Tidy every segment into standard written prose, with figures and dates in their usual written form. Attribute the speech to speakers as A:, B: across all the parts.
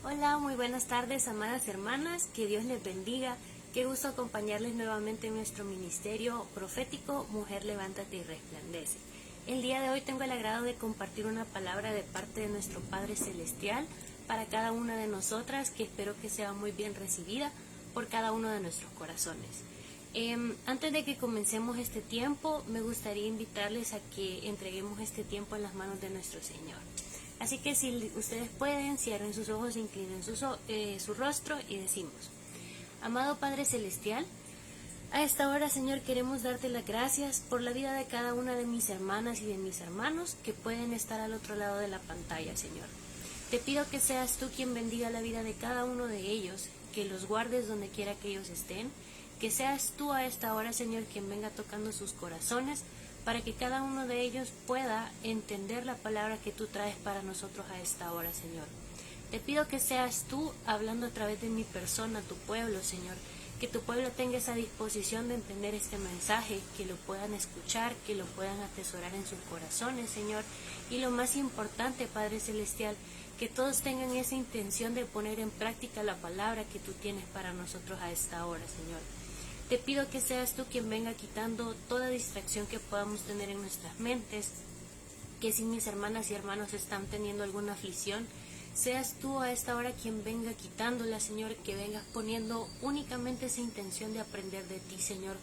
A: Hola, muy buenas tardes, amadas hermanas, que Dios les bendiga. Qué gusto acompañarles nuevamente en nuestro ministerio profético Mujer Levántate y Resplandece. El día de hoy tengo el agrado de compartir una palabra de parte de nuestro Padre Celestial para cada una de nosotras, que espero que sea muy bien recibida por cada uno de nuestros corazones. Antes de que comencemos este tiempo, me gustaría invitarles a que entreguemos este tiempo en las manos de nuestro Señor. Así que si ustedes pueden, cierren sus ojos, inclinen su rostro y decimos: Amado Padre Celestial, a esta hora, Señor, queremos darte las gracias por la vida de cada una de mis hermanas y de mis hermanos que pueden estar al otro lado de la pantalla, Señor. Te pido que seas tú quien bendiga la vida de cada uno de ellos, que los guardes donde quiera que ellos estén, que seas tú a esta hora, Señor, quien venga tocando sus corazones, para que cada uno de ellos pueda entender la palabra que tú traes para nosotros a esta hora, Señor. Te pido que seas tú hablando a través de mi persona, tu pueblo, Señor, que tu pueblo tenga esa disposición de entender este mensaje, que lo puedan escuchar, que lo puedan atesorar en sus corazones, Señor, y lo más importante, Padre Celestial, que todos tengan esa intención de poner en práctica la palabra que tú tienes para nosotros a esta hora, Señor. Te pido que seas tú quien venga quitando toda distracción que podamos tener en nuestras mentes, que si mis hermanas y hermanos están teniendo alguna aflicción, seas tú a esta hora quien venga quitándola, Señor, que vengas poniendo únicamente esa intención de aprender de ti, Señor,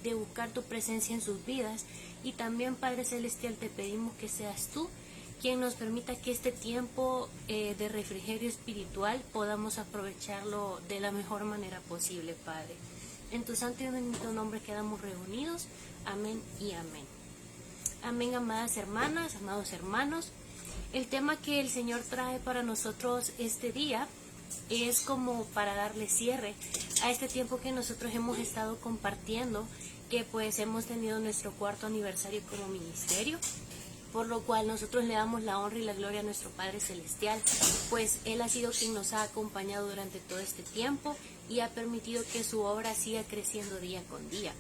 A: de buscar tu presencia en sus vidas. Y también, Padre Celestial, te pedimos que seas tú quien nos permita que este tiempo de refrigerio espiritual podamos aprovecharlo de la mejor manera posible, Padre. En tu santo y bendito nombre quedamos reunidos. Amén y amén. Amén, amadas hermanas, amados hermanos. El tema que el Señor trae para nosotros este día es como para darle cierre a este tiempo que nosotros hemos estado compartiendo, que pues hemos tenido nuestro 4º aniversario como ministerio, por lo cual nosotros le damos la honra y la gloria a nuestro Padre Celestial, pues Él ha sido quien nos ha acompañado durante todo este tiempo y ha permitido que su obra siga creciendo día con día.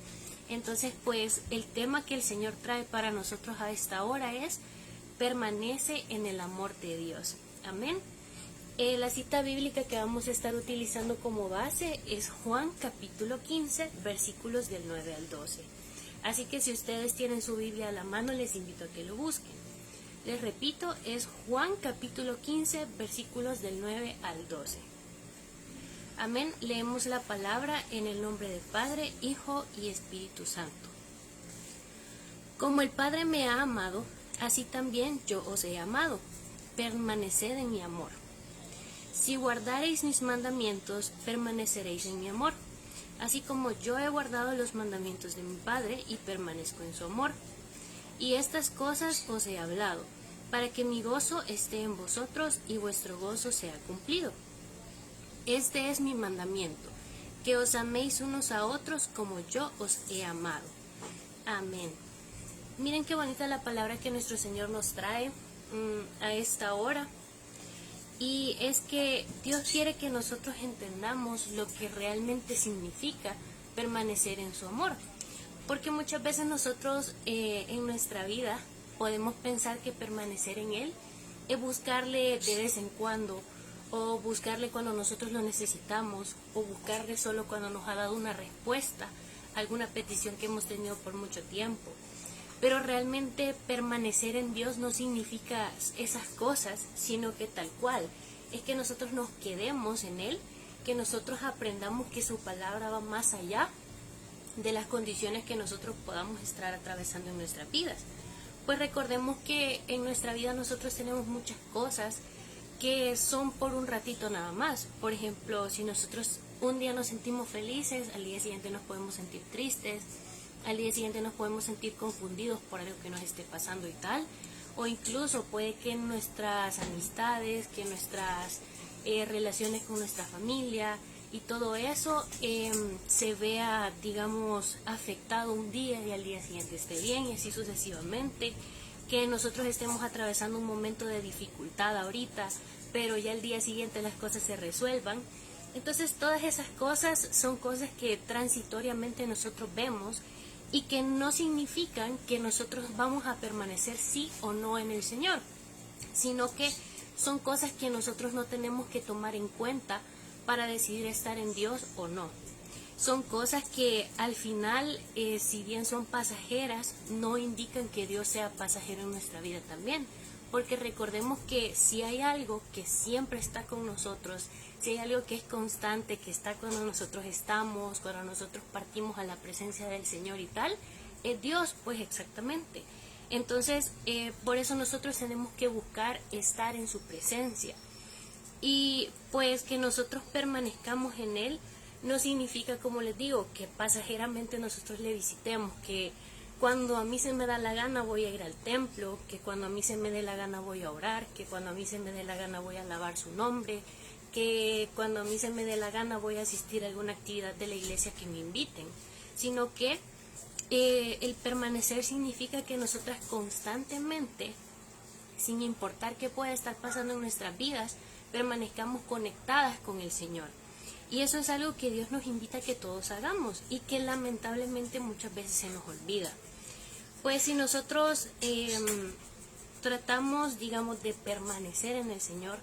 A: Entonces, pues el tema que el Señor trae para nosotros a esta hora es: permanece en el amor de Dios. Amén. La cita bíblica que vamos a estar utilizando como base es Juan capítulo 15, versículos del 9 al 12. Así que si ustedes tienen su Biblia a la mano, les invito a que lo busquen. Les repito, es Juan capítulo 15, versículos del 9 al 12. Amén. Leemos la palabra en el nombre del Padre, Hijo y Espíritu Santo. Como el Padre me ha amado, así también yo os he amado. Permaneced en mi amor. Si guardareis mis mandamientos, permaneceréis en mi amor, así como yo he guardado los mandamientos de mi Padre y permanezco en su amor. Y estas cosas os he hablado, para que mi gozo esté en vosotros y vuestro gozo sea cumplido. Este es mi mandamiento, que os améis unos a otros como yo os he amado. Amén. Miren qué bonita la palabra que nuestro Señor nos trae a esta hora. Y es que Dios quiere que nosotros entendamos lo que realmente significa permanecer en su amor. Porque muchas veces nosotros en nuestra vida podemos pensar que permanecer en Él es buscarle de vez en cuando, o buscarle cuando nosotros lo necesitamos, o buscarle solo cuando nos ha dado una respuesta a alguna petición que hemos tenido por mucho tiempo. Pero realmente permanecer en Dios no significa esas cosas, sino que tal cual es que nosotros nos quedemos en Él, que nosotros aprendamos que su palabra va más allá de las condiciones que nosotros podamos estar atravesando en nuestras vidas. Pues recordemos que en nuestra vida nosotros tenemos muchas cosas que son por un ratito nada más. Por ejemplo, si nosotros un día nos sentimos felices, al día siguiente nos podemos sentir tristes, al día siguiente nos podemos sentir confundidos por algo que nos esté pasando y tal, o incluso puede que nuestras amistades, que nuestras relaciones con nuestra familia y todo eso se vea, digamos, afectado un día y al día siguiente esté bien, y así sucesivamente. Que nosotros estemos atravesando un momento de dificultad ahorita, pero ya al día siguiente las cosas se resuelvan. Entonces todas esas cosas son cosas que transitoriamente nosotros vemos y que no significan que nosotros vamos a permanecer sí o no en el Señor, sino que son cosas que nosotros no tenemos que tomar en cuenta para decidir estar en Dios o no. Son cosas que al final, si bien son pasajeras, no indican que Dios sea pasajero en nuestra vida también. Porque recordemos que si hay algo que siempre está con nosotros, si hay algo que es constante, que está cuando nosotros estamos, cuando nosotros partimos a la presencia del Señor y tal, es Dios, pues exactamente. Entonces, por eso nosotros tenemos que buscar estar en su presencia. Y pues que nosotros permanezcamos en Él no significa, como les digo, que pasajeramente nosotros le visitemos, que cuando a mí se me da la gana voy a ir al templo, que cuando a mí se me dé la gana voy a orar, que cuando a mí se me dé la gana voy a alabar su nombre, que cuando a mí se me dé la gana voy a asistir a alguna actividad de la iglesia que me inviten, sino que el permanecer significa que nosotras constantemente, sin importar qué pueda estar pasando en nuestras vidas, permanezcamos conectadas con el Señor. Y eso es algo que Dios nos invita a que todos hagamos y que lamentablemente muchas veces se nos olvida. Pues si nosotros tratamos, digamos, de permanecer en el Señor,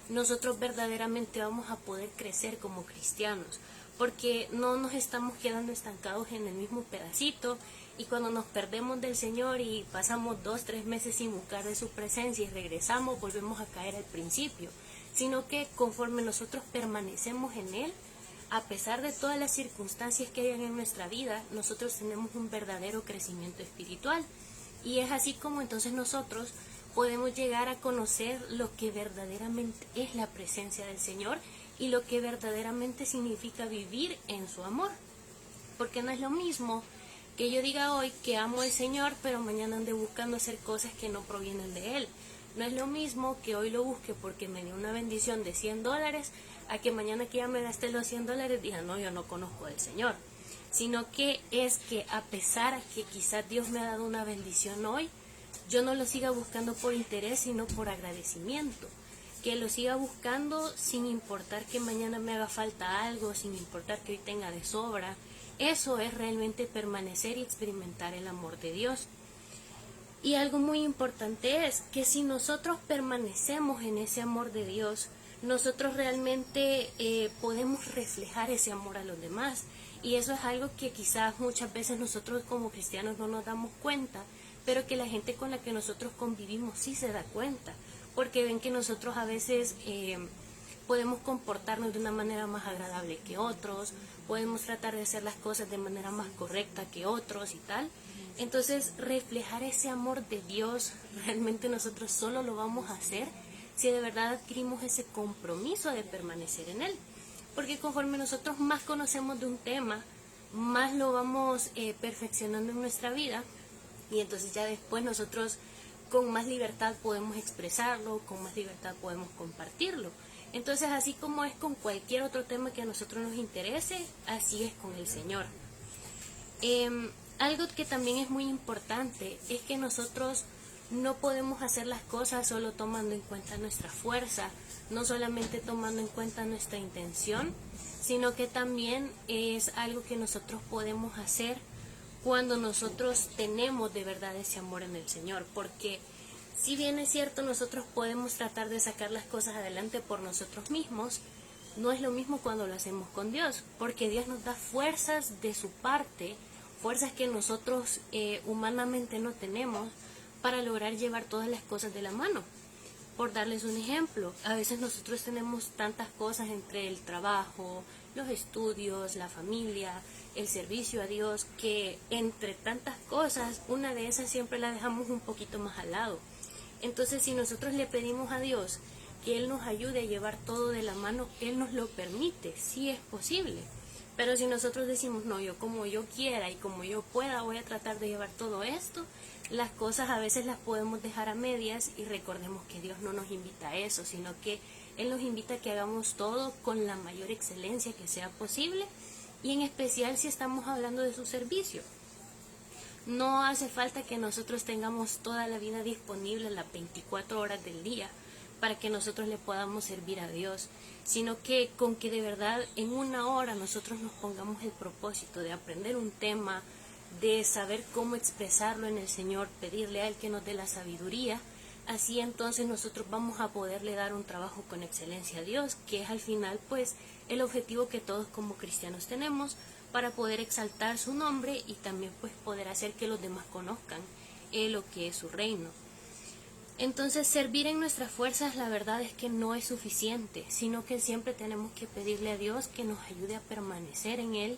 A: nosotros verdaderamente vamos a poder crecer como cristianos, porque no nos estamos quedando estancados en el mismo pedacito, y cuando nos perdemos del Señor y pasamos 2-3 meses sin buscar de su presencia y regresamos, volvemos a caer al principio, sino que conforme nosotros permanecemos en Él, a pesar de todas las circunstancias que hayan en nuestra vida, nosotros tenemos un verdadero crecimiento espiritual. Y es así como entonces nosotros podemos llegar a conocer lo que verdaderamente es la presencia del Señor y lo que verdaderamente significa vivir en su amor. Porque no es lo mismo que yo diga hoy que amo al Señor, pero mañana ande buscando hacer cosas que no provienen de Él. No es lo mismo que hoy lo busque porque me dio una bendición de $100, a que mañana que ya me gasté los $100 diga, no, yo no conozco al Señor. Sino que es que a pesar que quizás Dios me ha dado una bendición hoy, yo no lo siga buscando por interés, sino por agradecimiento. Que lo siga buscando sin importar que mañana me haga falta algo, sin importar que hoy tenga de sobra. Eso es realmente permanecer y experimentar el amor de Dios. Y algo muy importante es que si nosotros permanecemos en ese amor de Dios, nosotros realmente podemos reflejar ese amor a los demás. Y eso es algo que quizás muchas veces nosotros como cristianos no nos damos cuenta, pero que la gente con la que nosotros convivimos sí se da cuenta, porque ven que nosotros a veces podemos comportarnos de una manera más agradable que otros, podemos tratar de hacer las cosas de manera más correcta que otros y tal. Entonces, reflejar ese amor de Dios, realmente nosotros solo lo vamos a hacer si de verdad adquirimos ese compromiso de permanecer en Él. Porque conforme nosotros más conocemos de un tema, más lo vamos perfeccionando en nuestra vida, y entonces ya después nosotros con más libertad podemos expresarlo, con más libertad podemos compartirlo. Entonces, así como es con cualquier otro tema que a nosotros nos interese, así es con el Señor. Algo que también es muy importante es que nosotros no podemos hacer las cosas solo tomando en cuenta nuestra fuerza, no solamente tomando en cuenta nuestra intención, sino que también es algo que nosotros podemos hacer cuando nosotros tenemos de verdad ese amor en el Señor, porque si bien es cierto nosotros podemos tratar de sacar las cosas adelante por nosotros mismos, no es lo mismo cuando lo hacemos con Dios, porque Dios nos da fuerzas de su parte, fuerzas que nosotros humanamente no tenemos para lograr llevar todas las cosas de la mano. Por darles un ejemplo, a veces nosotros tenemos tantas cosas entre el trabajo, los estudios, la familia, el servicio a Dios, que entre tantas cosas, una de esas siempre la dejamos un poquito más al lado. Entonces, si nosotros le pedimos a Dios que Él nos ayude a llevar todo de la mano, Él nos lo permite, sí es posible. Pero si nosotros decimos, no, yo como yo quiera y como yo pueda voy a tratar de llevar todo esto, las cosas a veces las podemos dejar a medias, y recordemos que Dios no nos invita a eso, sino que Él nos invita a que hagamos todo con la mayor excelencia que sea posible, y en especial si estamos hablando de su servicio. No hace falta que nosotros tengamos toda la vida disponible las 24 horas del día para que nosotros le podamos servir a Dios, sino que con que de verdad en una hora nosotros nos pongamos el propósito de aprender un tema, de saber cómo expresarlo en el Señor, pedirle a Él que nos dé la sabiduría, Así entonces nosotros vamos a poderle dar un trabajo con excelencia a Dios, que es al final pues el objetivo que todos como cristianos tenemos para poder exaltar su nombre y también pues poder hacer que los demás conozcan lo que es su reino. Entonces servir en nuestras fuerzas la verdad es que no es suficiente, sino que siempre tenemos que pedirle a Dios que nos ayude a permanecer en Él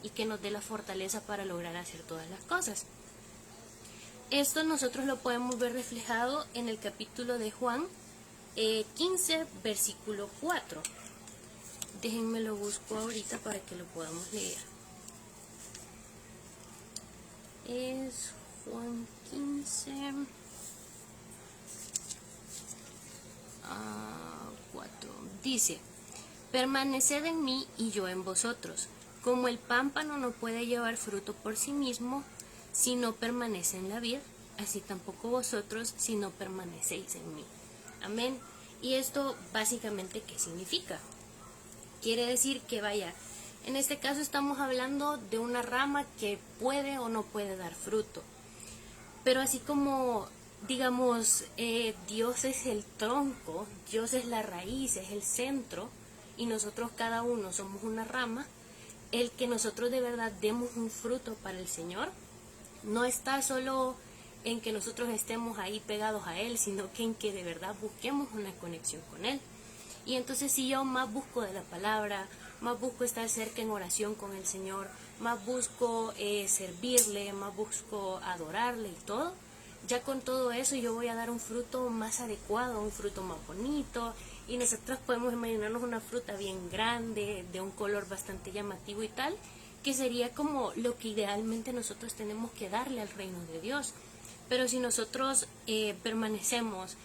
A: y que nos dé la fortaleza para lograr hacer todas las cosas. Esto nosotros lo podemos ver reflejado en el capítulo de Juan 15, versículo 4. Déjenme lo busco ahorita para que lo podamos leer. Es Juan 15, 4. Dice, permaneced en mí y yo en vosotros. Como el pámpano no puede llevar fruto por sí mismo, si no permanece en la vid, así tampoco vosotros si no permanecéis en mí. Amén. Y esto básicamente, ¿qué significa? Quiere decir que vaya, en este caso estamos hablando de una rama que puede o no puede dar fruto. Pero así como, digamos, Dios es el tronco, Dios es la raíz, es el centro, y nosotros cada uno somos una rama, el que nosotros de verdad demos un fruto para el Señor, no está solo en que nosotros estemos ahí pegados a Él, sino que en que de verdad busquemos una conexión con Él. Y entonces si yo más busco de la palabra, más busco estar cerca en oración con el Señor, más busco servirle, más busco adorarle y todo, ya con todo eso yo voy a dar un fruto más adecuado, un fruto más bonito, y nosotros podemos imaginarnos una fruta bien grande, de un color bastante llamativo y tal, que sería como lo que idealmente nosotros tenemos que darle al reino de Dios. Pero si nosotros permanecemos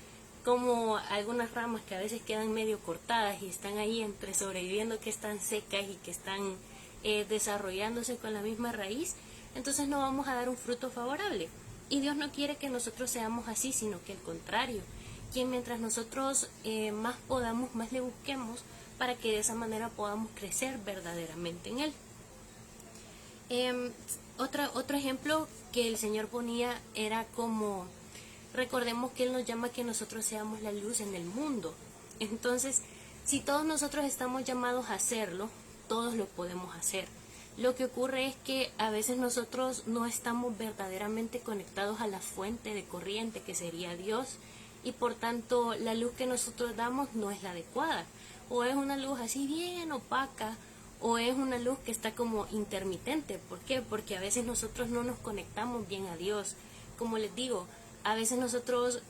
A: como algunas ramas que a veces quedan medio cortadas y están ahí entre sobreviviendo, que están secas y que están desarrollándose con la misma raíz, entonces no vamos a dar un fruto favorable. Y Dios no quiere que nosotros seamos así, sino que al contrario, que mientras nosotros más podamos, más le busquemos, para que de esa manera podamos crecer verdaderamente en Él. Otro ejemplo que el Señor ponía era como, recordemos que Él nos llama a que nosotros seamos la luz en el mundo. Entonces, si todos nosotros estamos llamados a hacerlo, todos lo podemos hacer. Lo que ocurre es que a veces nosotros no estamos verdaderamente conectados a la fuente de corriente que sería Dios, y por tanto la luz que nosotros damos no es la adecuada, o es una luz así bien opaca, o es una luz que está como intermitente. ¿Por qué? Porque a veces nosotros no nos conectamos bien a Dios. Como les digo, a veces nosotros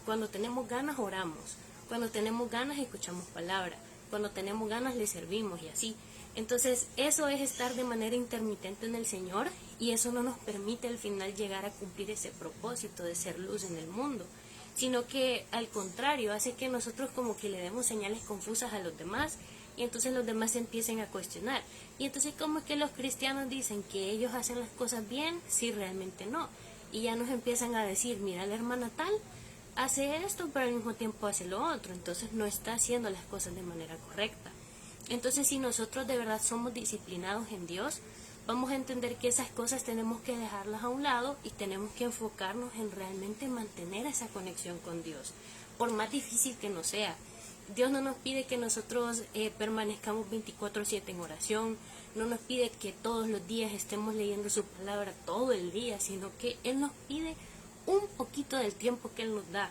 A: cuando tenemos ganas oramos, cuando tenemos ganas escuchamos palabra, cuando tenemos ganas le servimos y así. Entonces eso es estar de manera intermitente en el Señor, y eso no nos permite al final llegar a cumplir ese propósito de ser luz en el mundo, sino que al contrario hace que nosotros como que le demos señales confusas a los demás, y entonces los demás se empiecen a cuestionar. Y entonces, ¿cómo es que los cristianos dicen que ellos hacen las cosas bien si realmente no? Y ya nos empiezan a decir, mira, la hermana tal hace esto, pero al mismo tiempo hace lo otro, entonces no está haciendo las cosas de manera correcta. Entonces, si nosotros de verdad somos disciplinados en Dios, vamos a entender que esas cosas tenemos que dejarlas a un lado y tenemos que enfocarnos en realmente mantener esa conexión con Dios, por más difícil que nos sea. Dios no nos pide que nosotros permanezcamos 24/7 en oración, no nos pide que todos los días estemos leyendo su palabra todo el día, sino que Él nos pide un poquito del tiempo que Él nos da.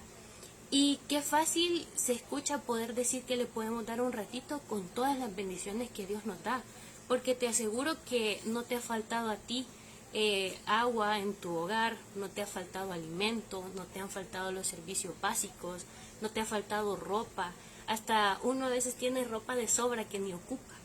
A: Y qué fácil se escucha poder decir que le podemos dar un ratito con todas las bendiciones que Dios nos da, porque te aseguro que no te ha faltado a ti agua en tu hogar, no te ha faltado alimento, no te han faltado los servicios básicos, no te ha faltado ropa, hasta uno a veces tiene ropa de sobra que ni ocupa.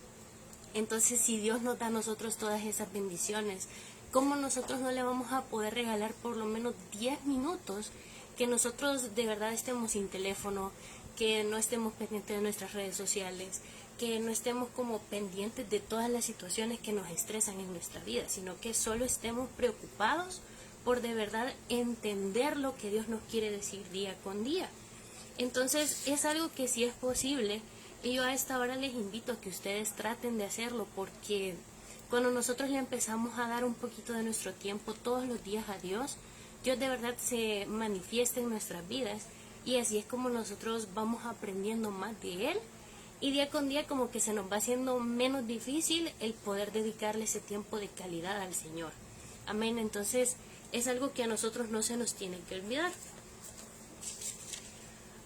A: Entonces, si Dios nos da a nosotros todas esas bendiciones, ¿cómo nosotros no le vamos a poder regalar por lo menos 10 minutos que nosotros de verdad estemos sin teléfono, que no estemos pendientes de nuestras redes sociales, que no estemos como pendientes de todas las situaciones que nos estresan en nuestra vida, sino que solo estemos preocupados por de verdad entender lo que Dios nos quiere decir día con día? Entonces es algo que sí es posible, y yo a esta hora les invito a que ustedes traten de hacerlo, porque cuando nosotros le empezamos a dar un poquito de nuestro tiempo todos los días a Dios, Dios de verdad se manifiesta en nuestras vidas, y así es como nosotros vamos aprendiendo más de Él, y día con día como que se nos va haciendo menos difícil el poder dedicarle ese tiempo de calidad al Señor. Amén. Entonces es algo que a nosotros no se nos tiene que olvidar.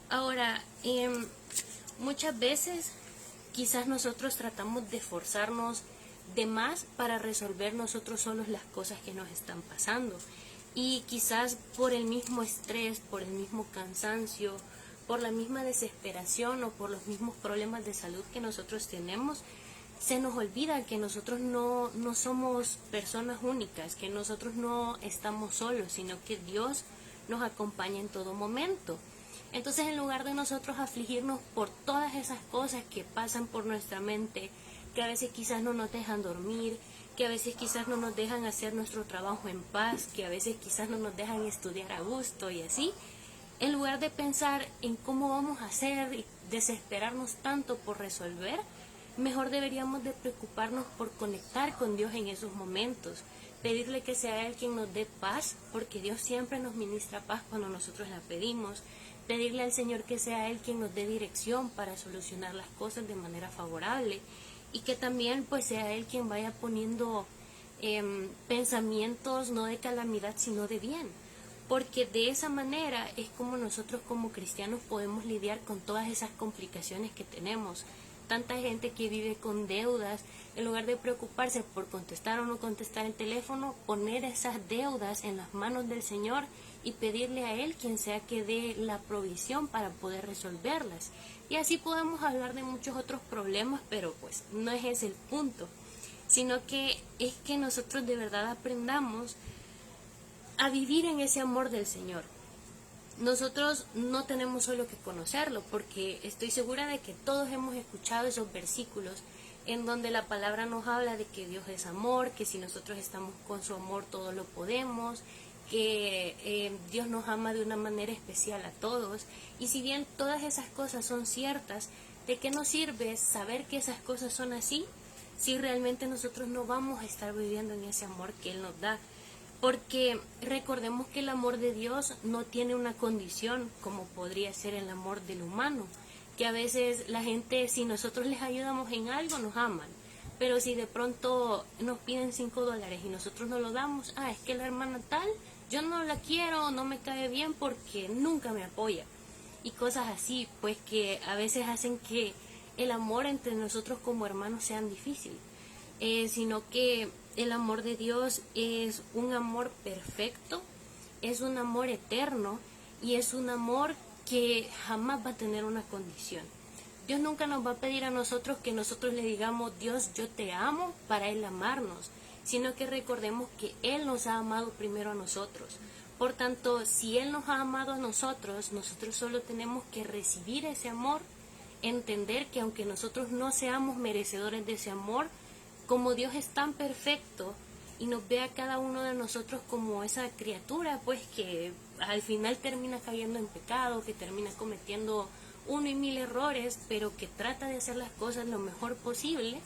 A: Ahora, muchas veces quizás nosotros tratamos de esforzarnos de más para resolver nosotros solos las cosas que nos están pasando, y quizás por el mismo estrés, por el mismo cansancio, por la misma desesperación o por los mismos problemas de salud que nosotros tenemos, se nos olvida que nosotros no somos personas únicas, que nosotros no estamos solos, sino que Dios nos acompaña en todo momento. Entonces, en lugar de nosotros afligirnos por todas esas cosas que pasan por nuestra mente, que a veces quizás no nos dejan dormir, que a veces quizás no nos dejan hacer nuestro trabajo en paz, que a veces quizás no nos dejan estudiar a gusto y así, en lugar de pensar en cómo vamos a hacer y desesperarnos tanto por resolver, mejor deberíamos de preocuparnos por conectar con Dios en esos momentos, pedirle que sea Él quien nos dé paz, porque Dios siempre nos ministra paz cuando nosotros la pedimos, pedirle al Señor que sea Él quien nos dé dirección para solucionar las cosas de manera favorable, y que también pues sea Él quien vaya poniendo pensamientos no de calamidad sino de bien, porque de esa manera es como nosotros como cristianos podemos lidiar con todas esas complicaciones que tenemos. Tanta gente que vive con deudas, en lugar de preocuparse por contestar o no contestar el teléfono, poner esas deudas en las manos del Señor y pedirle a Él quien sea que dé la provisión para poder resolverlas. Y así podemos hablar de muchos otros problemas, pero pues no es ese el punto, sino que es que nosotros de verdad aprendamos a vivir en ese amor del Señor. Nosotros no tenemos solo que conocerlo, porque estoy segura de que todos hemos escuchado esos versículos en donde la palabra nos habla de que Dios es amor, que si nosotros estamos con su amor todo lo podemos, que Dios nos ama de una manera especial a todos. Y si bien todas esas cosas son ciertas, ¿de qué nos sirve saber que esas cosas son así si realmente nosotros no vamos a estar viviendo en ese amor que Él nos da? Porque recordemos que el amor de Dios no tiene una condición como podría ser el amor del humano, que a veces la gente, si nosotros les ayudamos en algo, nos aman, pero si de pronto nos piden $5 y nosotros no lo damos, es que la hermana tal, yo no la quiero, no me cae bien porque nunca me apoya, y cosas así, pues que a veces hacen que el amor entre nosotros como hermanos sea difícil, sino que el amor de Dios es un amor perfecto, es un amor eterno y es un amor que jamás va a tener una condición. Dios nunca nos va a pedir a nosotros que nosotros le digamos, Dios, yo te amo, para Él amarnos, sino que recordemos que Él nos ha amado primero a nosotros. Por tanto, si Él nos ha amado a nosotros, nosotros solo tenemos que recibir ese amor, entender que aunque nosotros no seamos merecedores de ese amor, como Dios es tan perfecto y nos ve a cada uno de nosotros como esa criatura, pues que al final termina cayendo en pecado, que termina cometiendo 1 y 1000 errores, pero que trata de hacer las cosas lo mejor posible,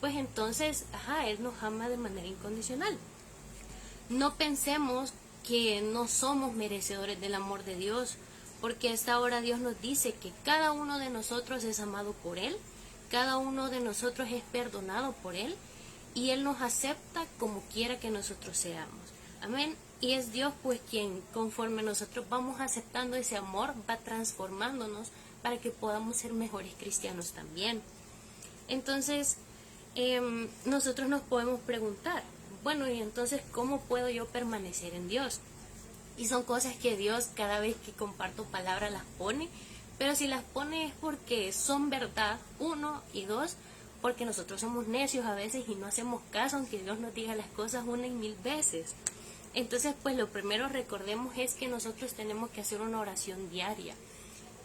A: pues entonces, Él nos ama de manera incondicional. No pensemos que no somos merecedores del amor de Dios, porque a esta hora Dios nos dice que cada uno de nosotros es amado por Él, cada uno de nosotros es perdonado por Él, y Él nos acepta como quiera que nosotros seamos. Amén. Y es Dios pues quien, conforme nosotros vamos aceptando ese amor, va transformándonos para que podamos ser mejores cristianos también. Entonces, nosotros nos podemos preguntar, bueno, y entonces, ¿cómo puedo yo permanecer en Dios? Y son cosas que Dios cada vez que comparto palabra las pone, pero si las pone es porque son verdad, 1, y 2, porque nosotros somos necios a veces y no hacemos caso aunque Dios nos diga las cosas 1 y 1000 veces. Entonces, pues lo primero recordemos es que nosotros tenemos que hacer una oración diaria.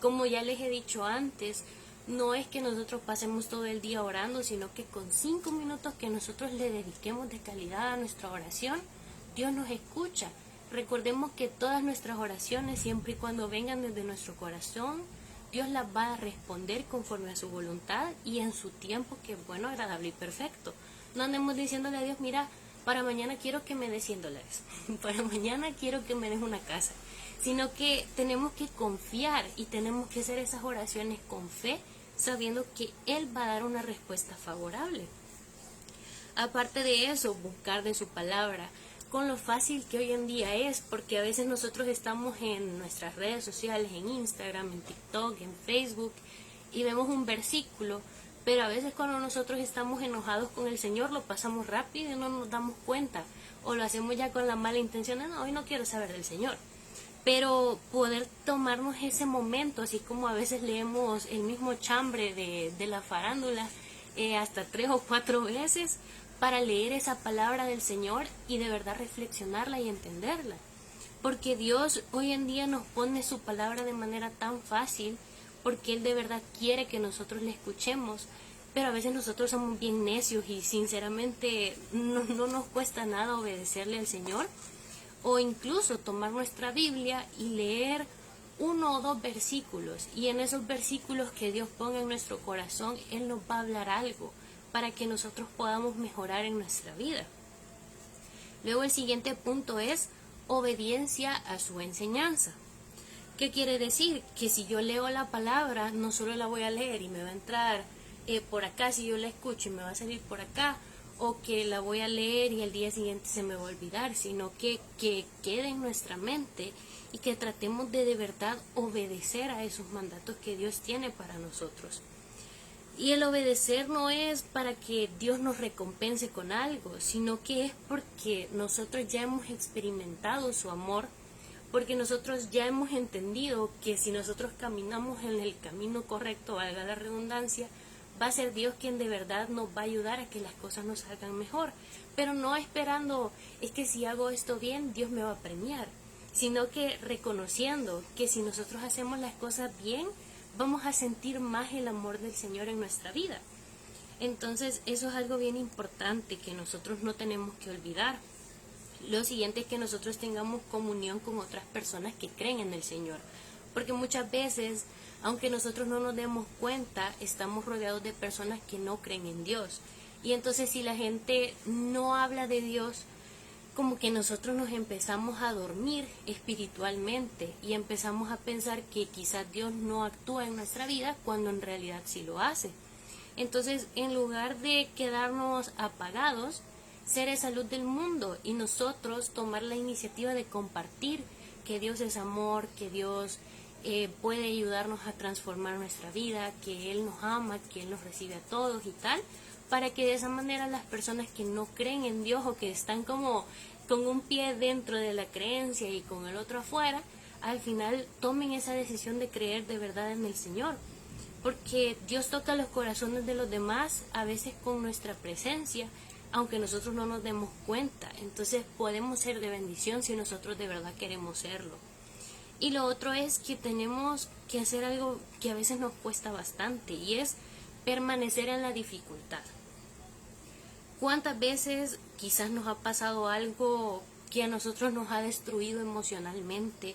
A: Como ya les he dicho antes, no es que nosotros pasemos todo el día orando, sino que con 5 minutos que nosotros le dediquemos de calidad a nuestra oración, Dios nos escucha. Recordemos que todas nuestras oraciones, siempre y cuando vengan desde nuestro corazón, Dios las va a responder conforme a su voluntad y en su tiempo, que es bueno, agradable y perfecto. No andemos diciéndole a Dios, mira, para mañana quiero que me des $100, para mañana quiero que me des una casa, sino que tenemos que confiar y tenemos que hacer esas oraciones con fe, sabiendo que Él va a dar una respuesta favorable. Aparte de eso, buscar de su palabra, con lo fácil que hoy en día es, porque a veces nosotros estamos en nuestras redes sociales, en Instagram, en TikTok, en Facebook, y vemos un versículo, pero a veces cuando nosotros estamos enojados con el Señor lo pasamos rápido y no nos damos cuenta, o lo hacemos ya con la mala intención de no, hoy no quiero saber del Señor. Pero poder tomarnos ese momento, así como a veces leemos el mismo chambre de la farándula hasta 3 o 4 veces, para leer esa palabra del Señor y de verdad reflexionarla y entenderla. Porque Dios hoy en día nos pone su palabra de manera tan fácil, porque Él de verdad quiere que nosotros le escuchemos, pero a veces nosotros somos bien necios y sinceramente no nos cuesta nada obedecerle al Señor, o incluso tomar nuestra Biblia y leer 1 o 2 versículos, y en esos versículos que Dios ponga en nuestro corazón, Él nos va a hablar algo para que nosotros podamos mejorar en nuestra vida. Luego el siguiente punto es obediencia a su enseñanza. ¿Qué quiere decir? Que si yo leo la palabra, no solo la voy a leer y me va a entrar por acá, si yo la escucho y me va a salir por acá, o que la voy a leer y el día siguiente se me va a olvidar, sino que quede en nuestra mente y que tratemos de verdad obedecer a esos mandatos que Dios tiene para nosotros. Y el obedecer no es para que Dios nos recompense con algo, sino que es porque nosotros ya hemos experimentado su amor, porque nosotros ya hemos entendido que si nosotros caminamos en el camino correcto, valga la redundancia, va a ser Dios quien de verdad nos va a ayudar a que las cosas nos salgan mejor, pero no esperando, es que si hago esto bien, Dios me va a premiar, sino que reconociendo que si nosotros hacemos las cosas bien, vamos a sentir más el amor del Señor en nuestra vida. Entonces eso es algo bien importante que nosotros no tenemos que olvidar. Lo siguiente es que nosotros tengamos comunión con otras personas que creen en el Señor, porque muchas veces, aunque nosotros no nos demos cuenta, estamos rodeados de personas que no creen en Dios, y entonces si la gente no habla de Dios, como que nosotros nos empezamos a dormir espiritualmente y empezamos a pensar que quizás Dios no actúa en nuestra vida cuando en realidad sí lo hace. Entonces, en lugar de quedarnos apagados, ser esa luz del mundo y nosotros tomar la iniciativa de compartir que Dios es amor, que Dios puede ayudarnos a transformar nuestra vida, que Él nos ama, que Él nos recibe a todos y tal, para que de esa manera las personas que no creen en Dios o que están como con un pie dentro de la creencia y con el otro afuera, al final tomen esa decisión de creer de verdad en el Señor. Porque Dios toca los corazones de los demás a veces con nuestra presencia, aunque nosotros no nos demos cuenta. Entonces podemos ser de bendición si nosotros de verdad queremos serlo. Y lo otro es que tenemos que hacer algo que a veces nos cuesta bastante, y es permanecer en la dificultad. ¿Cuántas veces quizás nos ha pasado algo que a nosotros nos ha destruido emocionalmente?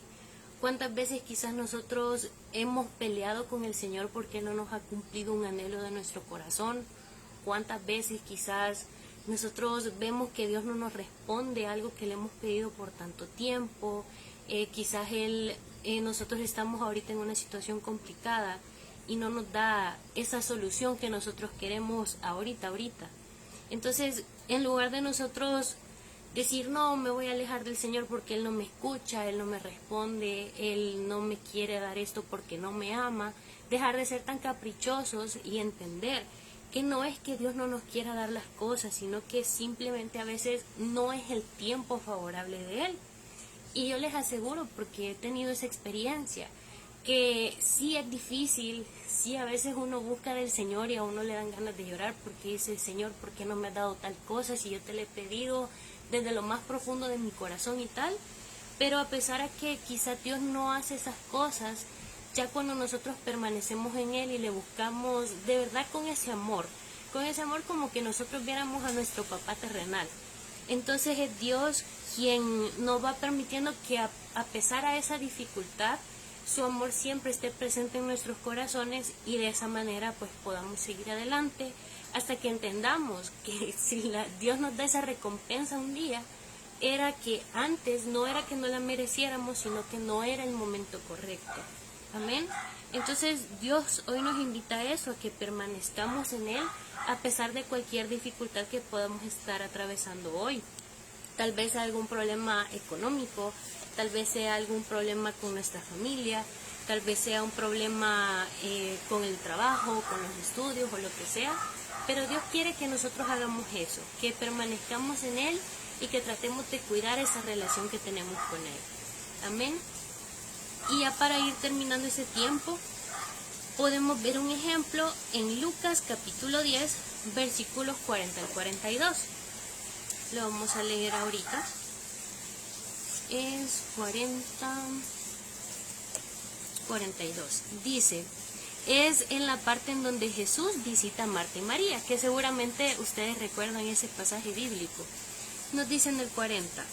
A: ¿Cuántas veces quizás nosotros hemos peleado con el Señor porque no nos ha cumplido un anhelo de nuestro corazón? ¿Cuántas veces quizás nosotros vemos que Dios no nos responde algo que le hemos pedido por tanto tiempo? Quizás nosotros estamos ahorita en una situación complicada y no nos da esa solución que nosotros queremos ahorita. Entonces, en lugar de nosotros decir, no, me voy a alejar del Señor porque Él no me escucha, Él no me responde, Él no me quiere dar esto porque no me ama, dejar de ser tan caprichosos y entender que no es que Dios no nos quiera dar las cosas, sino que simplemente a veces no es el tiempo favorable de Él. Y yo les aseguro, porque he tenido esa experiencia, que sí es difícil, sí a veces uno busca del Señor y a uno le dan ganas de llorar porque dice, Señor, ¿por qué no me has dado tal cosa si yo te lo he pedido desde lo más profundo de mi corazón y tal? Pero a pesar de que quizás Dios no hace esas cosas, ya cuando nosotros permanecemos en Él y le buscamos de verdad con ese amor como que nosotros viéramos a nuestro papá terrenal, entonces es Dios quien nos va permitiendo que a pesar de esa dificultad, su amor siempre esté presente en nuestros corazones y de esa manera pues podamos seguir adelante hasta que entendamos que si Dios nos da esa recompensa un día, era que antes no era que no la mereciéramos, sino que no era el momento correcto. Amén. Entonces Dios hoy nos invita a eso, a que permanezcamos en Él a pesar de cualquier dificultad que podamos estar atravesando hoy. Tal vez sea algún problema económico, tal vez sea algún problema con nuestra familia, tal vez sea un problema con el trabajo, con los estudios o lo que sea. Pero Dios quiere que nosotros hagamos eso, que permanezcamos en Él y que tratemos de cuidar esa relación que tenemos con Él. Amén. Y ya para ir terminando ese tiempo, podemos ver un ejemplo en Lucas capítulo 10, versículos 40 al 42. Lo vamos a leer ahorita. Es 42. Dice, es en la parte en donde Jesús visita a Marta y María, que seguramente ustedes recuerdan ese pasaje bíblico. Nos dice en el 40.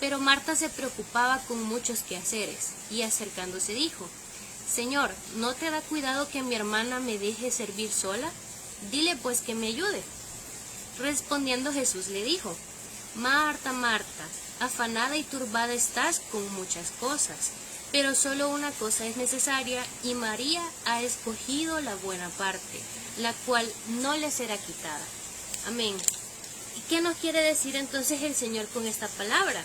A: Pero Marta se preocupaba con muchos quehaceres, y acercándose dijo, Señor, ¿no te da cuidado que mi hermana me deje servir sola? Dile pues que me ayude. Respondiendo Jesús le dijo, Marta, Marta, afanada y turbada estás con muchas cosas, pero solo una cosa es necesaria, y María ha escogido la buena parte, la cual no le será quitada. Amén. ¿Y qué nos quiere decir entonces el Señor con esta palabra?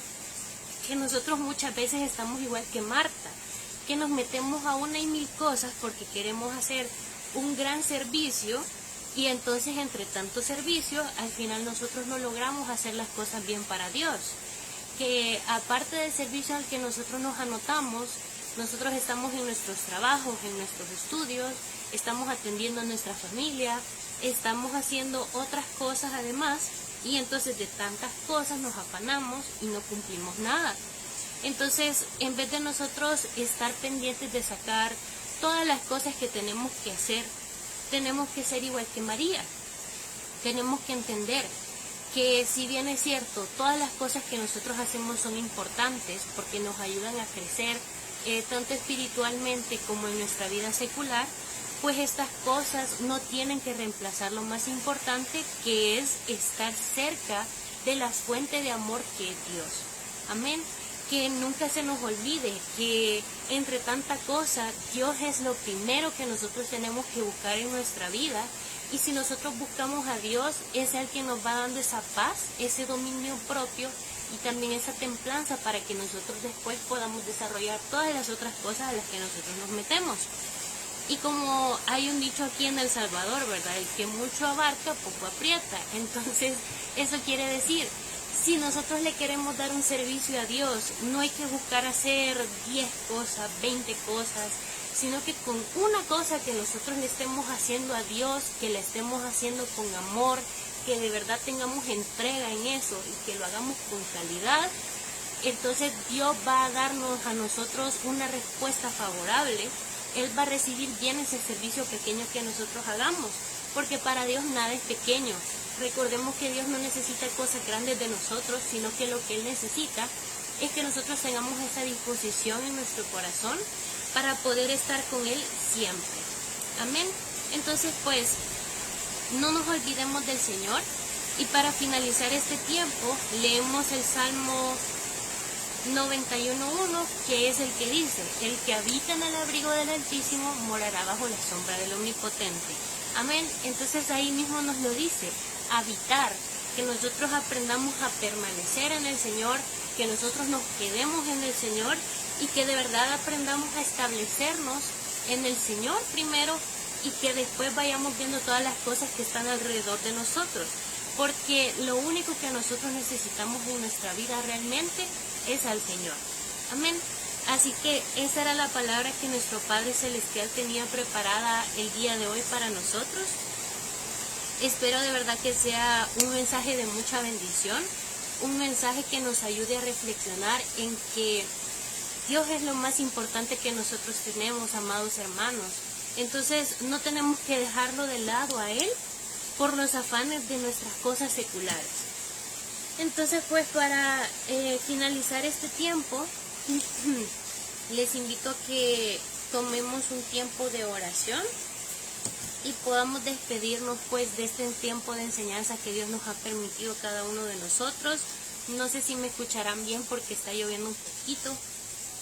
A: Que nosotros muchas veces estamos igual que Marta, que nos metemos a una y mil cosas porque queremos hacer un gran servicio, y entonces entre tanto servicio al final nosotros no logramos hacer las cosas bien para Dios. Que aparte del servicio al que nosotros nos anotamos, nosotros estamos en nuestros trabajos, en nuestros estudios, estamos atendiendo a nuestra familia, estamos haciendo otras cosas además, y entonces de tantas cosas nos afanamos y no cumplimos nada. Entonces, en vez de nosotros estar pendientes de sacar todas las cosas que tenemos que hacer, tenemos que ser igual que María. Tenemos que entender que si bien es cierto, todas las cosas que nosotros hacemos son importantes porque nos ayudan a crecer tanto espiritualmente como en nuestra vida secular, pues estas cosas no tienen que reemplazar lo más importante, que es estar cerca de la fuente de amor que es Dios. Amén. Que nunca se nos olvide que entre tanta cosa, Dios es lo primero que nosotros tenemos que buscar en nuestra vida. Y si nosotros buscamos a Dios, es Él quien nos va dando esa paz, ese dominio propio y también esa templanza para que nosotros después podamos desarrollar todas las otras cosas a las que nosotros nos metemos. Y como hay un dicho aquí en El Salvador, ¿verdad? El que mucho abarca, poco aprieta. Entonces, eso quiere decir, si nosotros le queremos dar un servicio a Dios, no hay que buscar hacer 10 cosas, 20 cosas, sino que con una cosa que nosotros le estemos haciendo a Dios, que le estemos haciendo con amor, que de verdad tengamos entrega en eso y que lo hagamos con calidad, entonces Dios va a darnos a nosotros una respuesta favorable. Él va a recibir bien ese servicio pequeño que nosotros hagamos, porque para Dios nada es pequeño. Recordemos que Dios no necesita cosas grandes de nosotros, sino que lo que Él necesita es que nosotros tengamos esa disposición en nuestro corazón para poder estar con Él siempre. Amén. Entonces, pues, no nos olvidemos del Señor. Y para finalizar este tiempo, leemos el Salmo 91.1, que es el que dice, el que habita en el abrigo del Altísimo morará bajo la sombra del Omnipotente. Amén. Entonces ahí mismo nos lo dice, habitar, que nosotros aprendamos a permanecer en el Señor, que nosotros nos quedemos en el Señor y que de verdad aprendamos a establecernos en el Señor primero y que después vayamos viendo todas las cosas que están alrededor de nosotros. Porque lo único que nosotros necesitamos en nuestra vida realmente es al Señor. Amén. Así que esa era la palabra que nuestro Padre Celestial tenía preparada el día de hoy para nosotros. Espero de verdad que sea un mensaje de mucha bendición, un mensaje que nos ayude a reflexionar en que Dios es lo más importante que nosotros tenemos, amados hermanos. Entonces no tenemos que dejarlo de lado a Él por los afanes de nuestras cosas seculares. Entonces, pues para finalizar este tiempo, les invito a que tomemos un tiempo de oración y podamos despedirnos pues de este tiempo de enseñanza que Dios nos ha permitido cada uno de nosotros. No sé si me escucharán bien porque está lloviendo un poquito,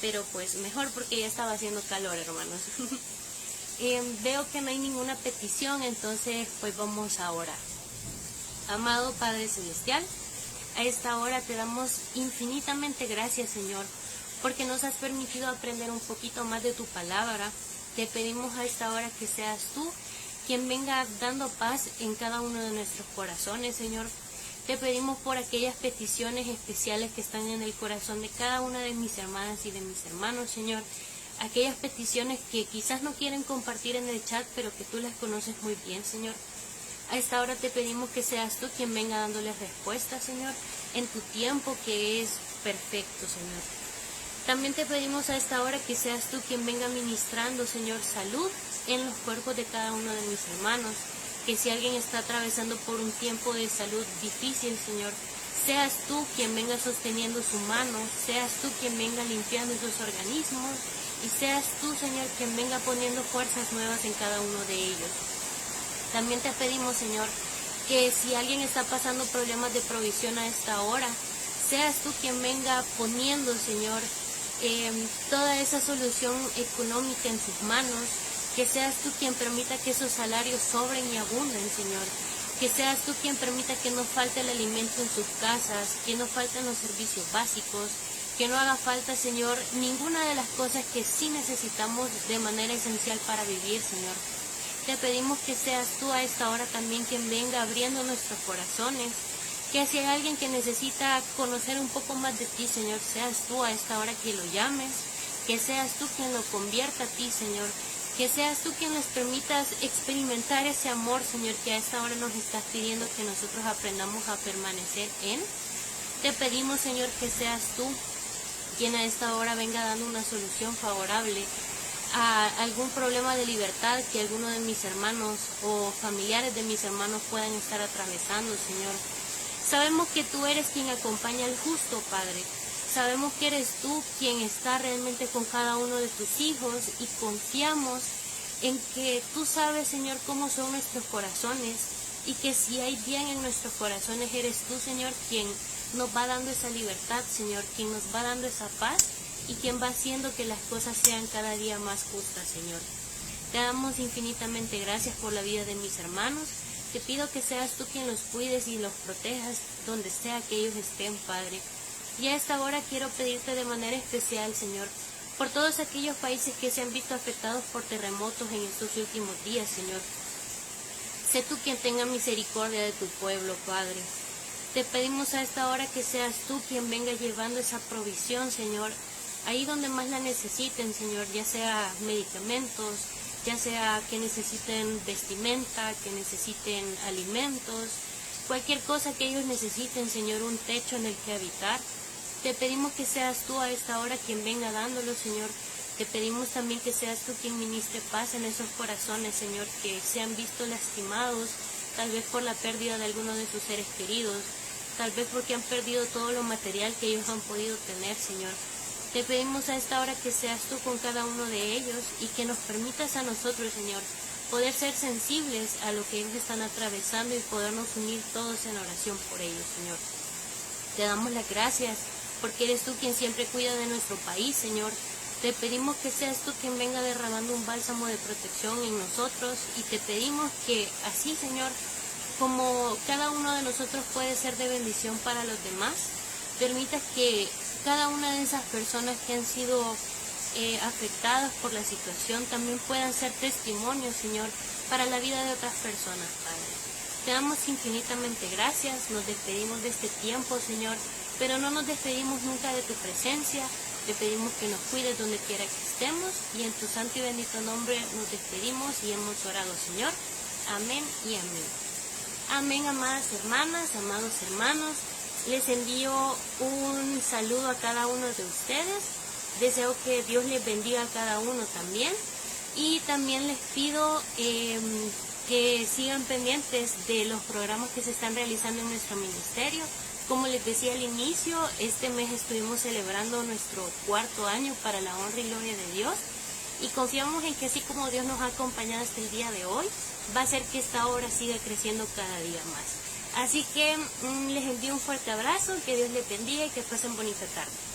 A: pero pues mejor porque ya estaba haciendo calor, hermanos. Veo que no hay ninguna petición, entonces pues vamos a orar. Amado Padre Celestial, a esta hora te damos infinitamente gracias, Señor, porque nos has permitido aprender un poquito más de tu palabra. Te pedimos a esta hora que seas tú quien venga dando paz en cada uno de nuestros corazones, Señor. Te pedimos por aquellas peticiones especiales que están en el corazón de cada una de mis hermanas y de mis hermanos, Señor. Aquellas peticiones que quizás no quieren compartir en el chat, pero que tú las conoces muy bien, Señor. A esta hora te pedimos que seas tú quien venga dándoles respuestas, Señor, en tu tiempo que es perfecto, Señor. También te pedimos a esta hora que seas tú quien venga ministrando, Señor, salud en los cuerpos de cada uno de mis hermanos. Que si alguien está atravesando por un tiempo de salud difícil, Señor, seas tú quien venga sosteniendo su mano, seas tú quien venga limpiando sus organismos y seas tú, Señor, quien venga poniendo fuerzas nuevas en cada uno de ellos. También te pedimos, Señor, que si alguien está pasando problemas de provisión a esta hora, seas tú quien venga poniendo, Señor, toda esa solución económica en sus manos, que seas tú quien permita que esos salarios sobren y abunden, Señor, que seas tú quien permita que no falte el alimento en sus casas, que no falten los servicios básicos, que no haga falta, Señor, ninguna de las cosas que sí necesitamos de manera esencial para vivir, Señor. Te pedimos que seas tú a esta hora también quien venga abriendo nuestros corazones, que si hay alguien que necesita conocer un poco más de ti, Señor, seas tú a esta hora que lo llames, que seas tú quien lo convierta a ti, Señor, que seas tú quien nos permitas experimentar ese amor, Señor, que a esta hora nos estás pidiendo que nosotros aprendamos a permanecer en. Te pedimos, Señor, que seas tú quien a esta hora venga dando una solución favorable a algún problema de libertad que alguno de mis hermanos o familiares de mis hermanos puedan estar atravesando, Señor. Sabemos que tú eres quien acompaña al justo, Padre. Sabemos que eres tú quien está realmente con cada uno de tus hijos y confiamos en que tú sabes, Señor, cómo son nuestros corazones y que si hay bien en nuestros corazones eres tú, Señor, quien nos va dando esa libertad, Señor, quien nos va dando esa paz y quien va haciendo que las cosas sean cada día más justas, Señor. Te damos infinitamente gracias por la vida de mis hermanos. Te pido que seas tú quien los cuides y los protejas donde sea que ellos estén, Padre. Y a esta hora quiero pedirte de manera especial, Señor, por todos aquellos países que se han visto afectados por terremotos en estos últimos días, Señor. Sé tú quien tenga misericordia de tu pueblo, Padre. Te pedimos a esta hora que seas tú quien venga llevando esa provisión, Señor, ahí donde más la necesiten, Señor, ya sea medicamentos, ya sea que necesiten vestimenta, que necesiten alimentos, cualquier cosa que ellos necesiten, Señor, un techo en el que habitar. Te pedimos que seas tú a esta hora quien venga dándolo, Señor. Te pedimos también que seas tú quien ministre paz en esos corazones, Señor, que se han visto lastimados, tal vez por la pérdida de alguno de sus seres queridos, tal vez porque han perdido todo lo material que ellos han podido tener, Señor. Te pedimos a esta hora que seas tú con cada uno de ellos y que nos permitas a nosotros, Señor, poder ser sensibles a lo que ellos están atravesando y podernos unir todos en oración por ellos, Señor. Te damos las gracias porque eres tú quien siempre cuida de nuestro país, Señor. Te pedimos que seas tú quien venga derramando un bálsamo de protección en nosotros y te pedimos que así, Señor, como cada uno de nosotros puede ser de bendición para los demás, permitas que cada una de esas personas que han sido afectadas por la situación también puedan ser testimonios, Señor, para la vida de otras personas, Padre. Te damos infinitamente gracias, nos despedimos de este tiempo, Señor, pero no nos despedimos nunca de tu presencia. Te pedimos que nos cuides donde quiera que estemos y en tu santo y bendito nombre nos despedimos y hemos orado, Señor. Amén y amén. Amén, amadas hermanas, amados hermanos. Les envío un saludo a cada uno de ustedes. Deseo que Dios les bendiga a cada uno también. Y también les pido que sigan pendientes de los programas que se están realizando en nuestro ministerio. Como les decía al inicio, este mes estuvimos celebrando nuestro 4º año para la honra y gloria de Dios. Y confiamos en que así como Dios nos ha acompañado hasta el día de hoy, va a hacer que esta obra siga creciendo cada día más. Así que les envío un fuerte abrazo, que Dios les bendiga y que pasen bonita tarde.